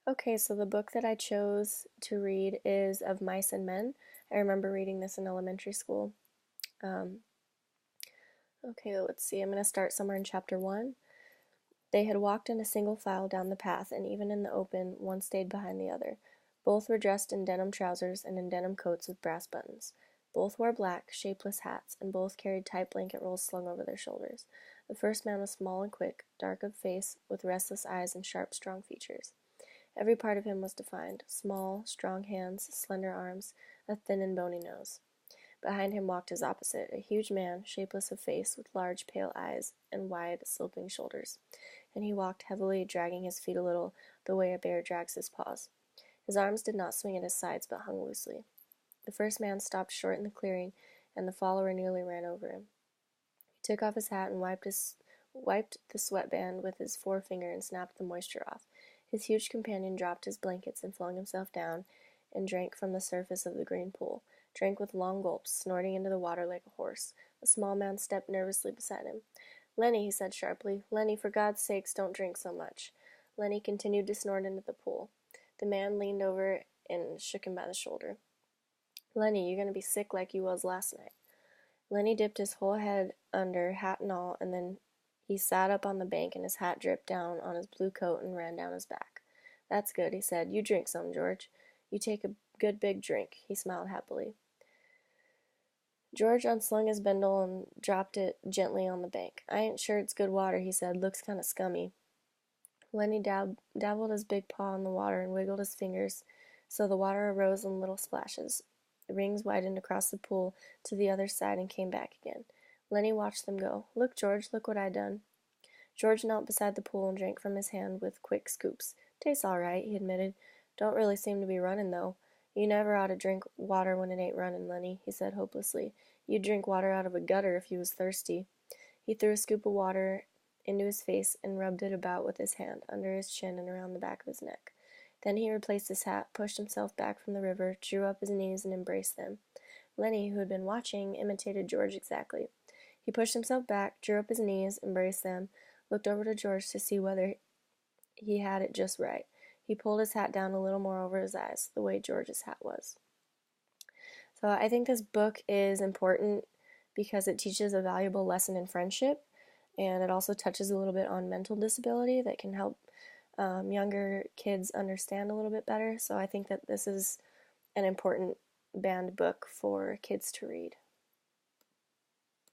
Okay, so the book that I chose to read is Of Mice and Men. I remember reading this in elementary school. Um, okay, let's see. I'm going to start somewhere in chapter 1. They had walked in a single file down the path, and even in the open, one stayed behind the other. Both were dressed in denim trousers and in denim coats with brass buttons. Both wore black, shapeless hats, and both carried tight blanket rolls slung over their shoulders. The first man was small and quick, dark of face, with restless eyes and sharp, strong features. Every part of him was defined: small, strong hands, slender arms, a thin and bony nose. Behind him walked his opposite, a huge man, shapeless of face, with large, pale eyes and wide, sloping shoulders. And he walked heavily, dragging his feet a little, the way a bear drags his paws. His arms did not swing at his sides, but hung loosely. The first man stopped short in the clearing, and the follower nearly ran over him. He took off his hat and wiped the sweatband with his forefinger and snapped the moisture off. His huge companion dropped his blankets and flung himself down and drank from the surface of the green pool, drank with long gulps, snorting into the water like a horse. The small man stepped nervously beside him. "Lenny," he said sharply, "Lenny, for God's sakes, don't drink so much." Lenny continued to snort into the pool. The man leaned over and shook him by the shoulder. "Lenny, you're going to be sick like you was last night." Lenny dipped his whole head under, hat and all, and then he sat up on the bank and his hat dripped down on his blue coat and ran down his back. "That's good," he said. "You drink some, George. You take a good big drink." He smiled happily. George unslung his bundle and dropped it gently on the bank. "I ain't sure it's good water," he said. "Looks kind of scummy." Lenny dabbled his big paw in the water and wiggled his fingers so the water arose in little splashes. The rings widened across the pool to the other side and came back again. Lenny watched them go. "Look, George, look what I done." George knelt beside the pool and drank from his hand with quick scoops. "Tastes all right," he admitted. "Don't really seem to be running, though." "You never ought to drink water when it ain't running, Lenny," he said hopelessly. "You'd drink water out of a gutter if you was thirsty." He threw a scoop of water into his face and rubbed it about with his hand, under his chin and around the back of his neck. Then he replaced his hat, pushed himself back from the river, drew up his knees, and embraced them. Lenny, who had been watching, imitated George exactly. He pushed himself back, drew up his knees, embraced them, looked over to George to see whether he had it just right. He pulled his hat down a little more over his eyes, the way George's hat was. So I think this book is important because it teaches a valuable lesson in friendship, and it also touches a little bit on mental disability that can help younger kids understand a little bit better. So I think that this is an important banned book for kids to read.